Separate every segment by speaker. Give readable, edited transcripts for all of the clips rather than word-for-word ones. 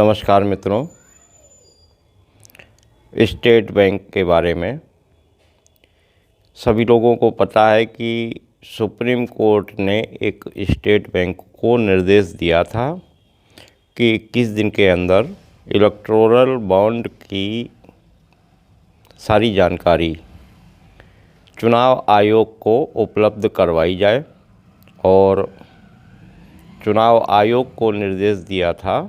Speaker 1: नमस्कार मित्रों। State bank के बारे में सभी लोगों को पता है कि सुप्रीम कोर्ट ने एक स्टेट बैंक को निर्देश दिया था कि 21 दिन के अंदर इलेक्टोरल बॉन्ड की सारी जानकारी चुनाव आयोग को उपलब्ध करवाई जाए और चुनाव आयोग को निर्देश दिया था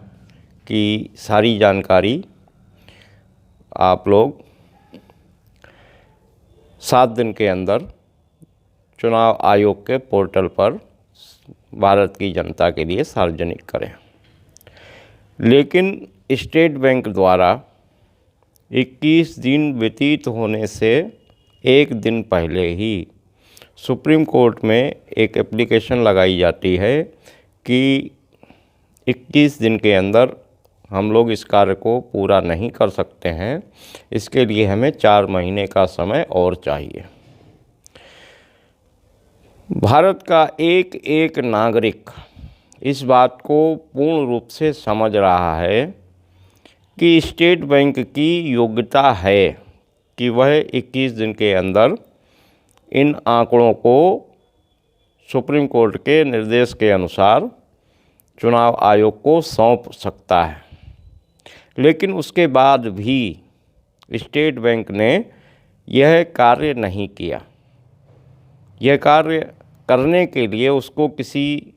Speaker 1: कि सारी जानकारी आप लोग 7 दिन के अंदर चुनाव आयोग के पोर्टल पर भारत की जनता के लिए सार्वजनिक करें। लेकिन स्टेट बैंक द्वारा 21 दिन व्यतीत होने से एक दिन पहले ही सुप्रीम कोर्ट में एक एप्लीकेशन लगाई जाती है कि 21 दिन के अंदर हम लोग इस कार्य को पूरा नहीं कर सकते हैं, इसके लिए हमें 4 महीने का समय और चाहिए। भारत का एक एक नागरिक इस बात को पूर्ण रूप से समझ रहा है कि स्टेट बैंक की योग्यता है कि वह 21 दिन के अंदर इन आंकड़ों को सुप्रीम कोर्ट के निर्देश के अनुसार चुनाव आयोग को सौंप सकता है। लेकिन उसके बाद भी स्टेट बैंक ने यह कार्य नहीं किया। यह कार्य करने के लिए उसको किसी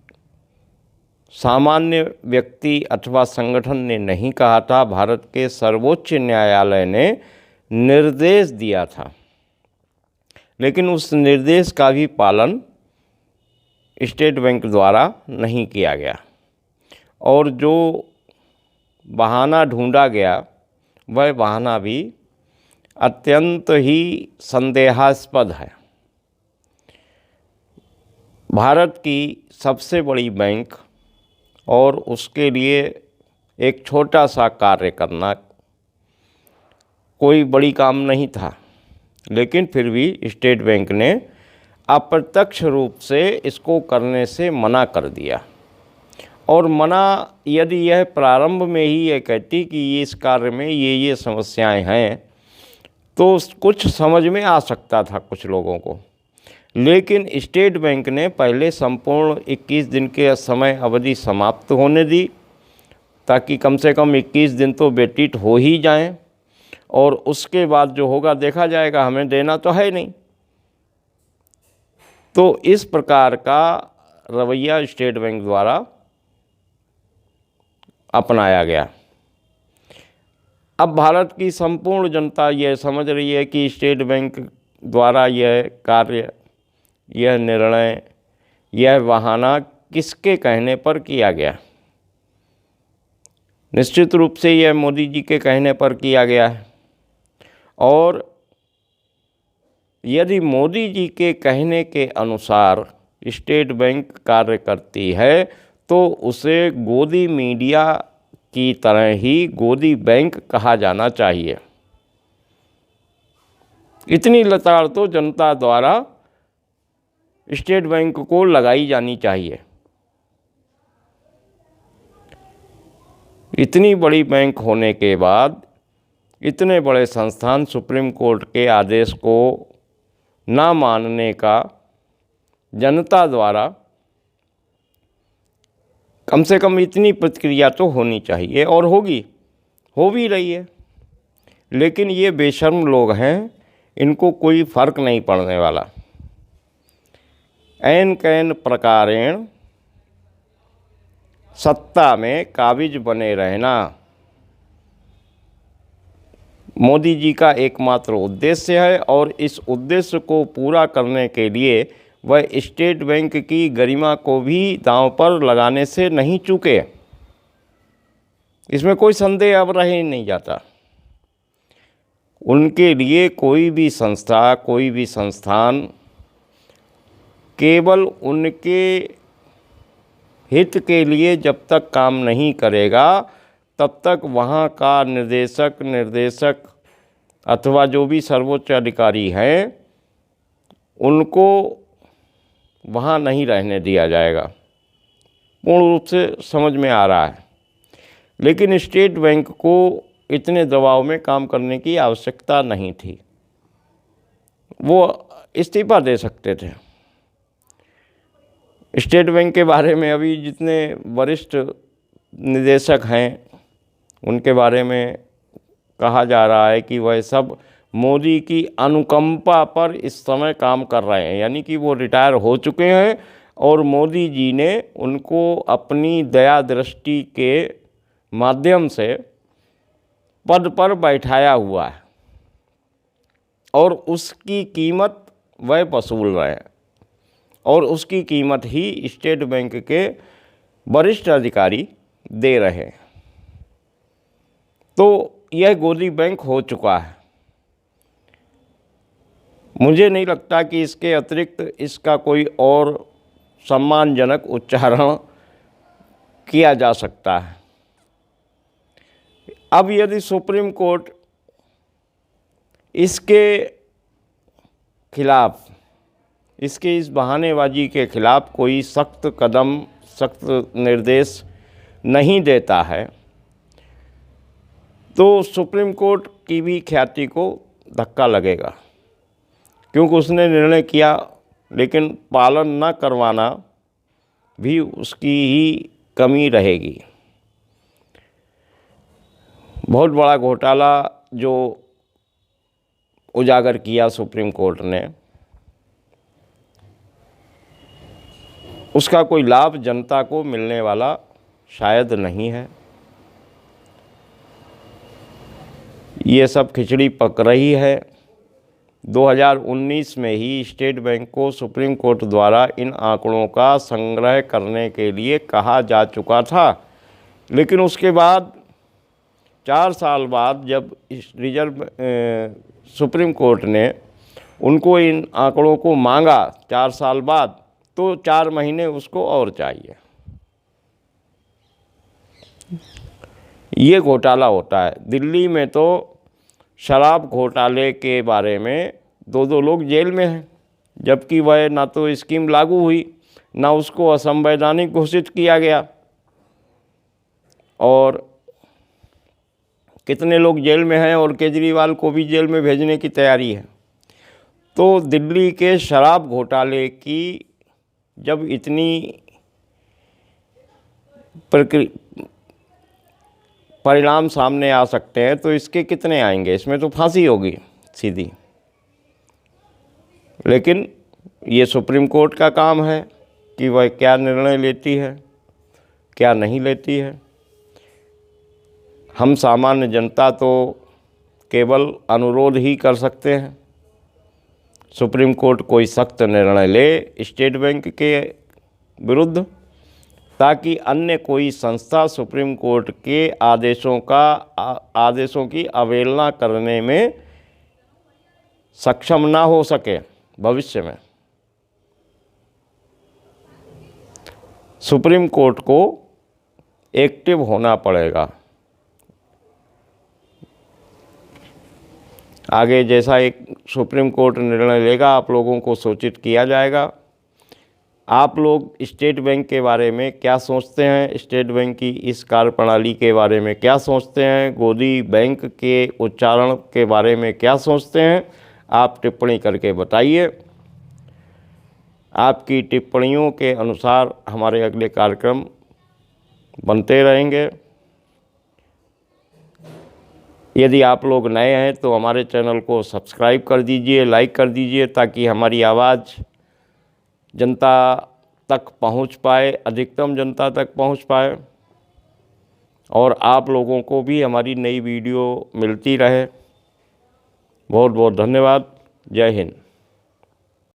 Speaker 1: सामान्य व्यक्ति अथवा संगठन ने नहीं कहा था, भारत के सर्वोच्च न्यायालय ने निर्देश दिया था। लेकिन उस निर्देश का भी पालन स्टेट बैंक द्वारा नहीं किया गया और जो बहाना ढूंढा गया वह बहाना भी अत्यंत ही संदेहास्पद है। भारत की सबसे बड़ी बैंक और उसके लिए एक छोटा सा कार्य करना कोई बड़ी काम नहीं था, लेकिन फिर भी स्टेट बैंक ने अप्रत्यक्ष रूप से इसको करने से मना कर दिया। और मना यदि यह प्रारंभ में ही यह कहती कि ये इस कार्य में ये समस्याएं हैं तो कुछ समझ में आ सकता था कुछ लोगों को। लेकिन स्टेट बैंक ने पहले संपूर्ण 21 दिन के समय अवधि समाप्त होने दी ताकि कम से कम 21 दिन तो व्यतीत हो ही जाएं और उसके बाद जो होगा देखा जाएगा, हमें देना तो है नहीं। तो इस प्रकार का रवैया स्टेट बैंक द्वारा अपनाया गया। अब भारत की संपूर्ण जनता यह समझ रही है कि स्टेट बैंक द्वारा यह कार्य, यह निर्णय, यह बहाना किसके कहने पर किया गया। निश्चित रूप से यह मोदी जी के कहने पर किया गया है और यदि मोदी जी के कहने के अनुसार स्टेट बैंक कार्य करती है तो उसे गोदी मीडिया की तरह ही गोदी बैंक कहा जाना चाहिए। इतनी लताड़ तो जनता द्वारा स्टेट बैंक को लगाई जानी चाहिए। इतनी बड़ी बैंक होने के बाद इतने बड़े संस्थान सुप्रीम कोर्ट के आदेश को ना मानने का जनता द्वारा कम से कम इतनी प्रतिक्रिया तो होनी चाहिए और होगी, हो भी रही है। लेकिन ये बेशर्म लोग हैं, इनको कोई फर्क नहीं पड़ने वाला। ऐन कैन प्रकारेण सत्ता में काबिज बने रहना मोदी जी का एकमात्र उद्देश्य है और इस उद्देश्य को पूरा करने के लिए वह स्टेट बैंक की गरिमा को भी दांव पर लगाने से नहीं चूके। इसमें कोई संदेह अब रह ही नहीं जाता। उनके लिए कोई भी संस्था, कोई भी संस्थान केवल उनके हित के लिए जब तक काम नहीं करेगा तब तक वहाँ का निर्देशक अथवा जो भी सर्वोच्च अधिकारी हैं उनको वहाँ नहीं रहने दिया जाएगा। पूर्ण रूप से समझ में आ रहा है। लेकिन स्टेट बैंक को इतने दबाव में काम करने की आवश्यकता नहीं थी, वो इस्तीफा दे सकते थे। स्टेट बैंक के बारे में अभी जितने वरिष्ठ निदेशक हैं उनके बारे में कहा जा रहा है कि वह सब मोदी की अनुकंपा पर इस समय काम कर रहे हैं, यानी कि वो रिटायर हो चुके हैं और मोदी जी ने उनको अपनी दया दृष्टि के माध्यम से पद पर बैठाया हुआ है और उसकी कीमत वह वसूल रहे हैं और उसकी कीमत ही स्टेट बैंक के वरिष्ठ अधिकारी दे रहे हैं। तो यह गोदी बैंक हो चुका है। मुझे नहीं लगता कि इसके अतिरिक्त इसका कोई और सम्मानजनक उच्चारण किया जा सकता है। अब यदि सुप्रीम कोर्ट इसके खिलाफ, इसके इस बहानेबाजी के खिलाफ कोई सख्त कदम, सख्त निर्देश नहीं देता है तो सुप्रीम कोर्ट की भी ख्याति को धक्का लगेगा, क्योंकि उसने निर्णय किया लेकिन पालन न करवाना भी उसकी ही कमी रहेगी। बहुत बड़ा घोटाला जो उजागर किया सुप्रीम कोर्ट ने, उसका कोई लाभ जनता को मिलने वाला शायद नहीं है। ये सब खिचड़ी पक रही है। 2019 में ही स्टेट बैंक को सुप्रीम कोर्ट द्वारा इन आंकड़ों का संग्रह करने के लिए कहा जा चुका था, लेकिन उसके बाद 4 साल बाद जब सुप्रीम कोर्ट ने उनको इन आंकड़ों को मांगा 4 साल बाद, तो 4 महीने उसको और चाहिए। ये घोटाला होता है। दिल्ली में तो शराब घोटाले के बारे में 2-2 लोग जेल में हैं, जबकि वह ना तो स्कीम लागू हुई, ना उसको असंवैधानिक घोषित किया गया, और कितने लोग जेल में हैं और केजरीवाल को भी जेल में भेजने की तैयारी है। तो दिल्ली के शराब घोटाले की जब इतनी परिणाम सामने आ सकते हैं तो इसके कितने आएंगे? इसमें तो फांसी होगी सीधी। लेकिन ये सुप्रीम कोर्ट का काम है कि वह क्या निर्णय लेती है, क्या नहीं लेती है। हम सामान्य जनता तो केवल अनुरोध ही कर सकते हैं सुप्रीम कोर्ट कोई सख्त निर्णय ले स्टेट बैंक के विरुद्ध, ताकि अन्य कोई संस्था सुप्रीम कोर्ट के आदेशों की अवहेलना करने में सक्षम ना हो सके भविष्य में। सुप्रीम कोर्ट को एक्टिव होना पड़ेगा। आगे जैसा एक सुप्रीम कोर्ट निर्णय लेगा आप लोगों को सूचित किया जाएगा। आप लोग स्टेट बैंक के बारे में क्या सोचते हैं, स्टेट बैंक की इस कार्यप्रणाली के बारे में क्या सोचते हैं, गोदी बैंक के उच्चारण के बारे में क्या सोचते हैं, आप टिप्पणी करके बताइए। आपकी टिप्पणियों के अनुसार हमारे अगले कार्यक्रम बनते रहेंगे। यदि आप लोग नए हैं तो हमारे चैनल को सब्सक्राइब कर दीजिए, लाइक कर दीजिए, ताकि हमारी आवाज़ जनता तक पहुंच पाए, अधिकतम जनता तक पहुंच पाए, और आप लोगों को भी हमारी नई वीडियो मिलती रहे। बहुत बहुत धन्यवाद। जय हिंद।